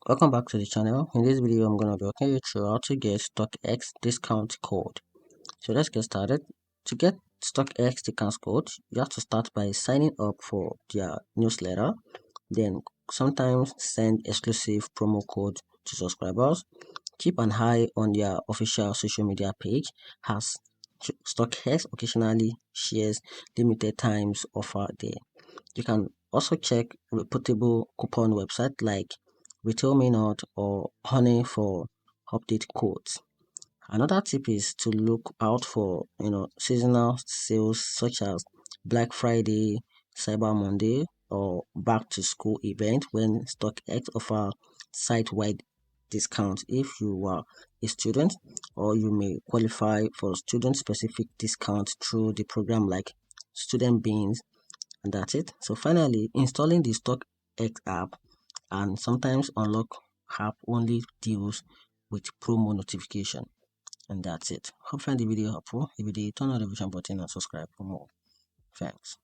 Welcome back to the channel. In this video, I'm going to be walking you through how to get Stockx discount code. So let's get started. To get Stockx discount code, you have to start by signing up for their newsletter. Then sometimes send exclusive promo code to subscribers. Keep an eye on their official social media page as Stockx occasionally shares limited times offer there. You can also check reputable coupon websites like Retail Minute or Honey for update codes. Another tip is to look out for seasonal sales such as Black Friday, Cyber Monday, or back to school event when StockX offer site-wide discounts if you are a student, or you may qualify for student specific discounts through the program like Student Beans, and that's it. So finally, installing the StockX app and sometimes unlock app only deals with promo notification, and that's it. Hope you find the video helpful. If you did, turn on the notification button and subscribe for more. Thanks.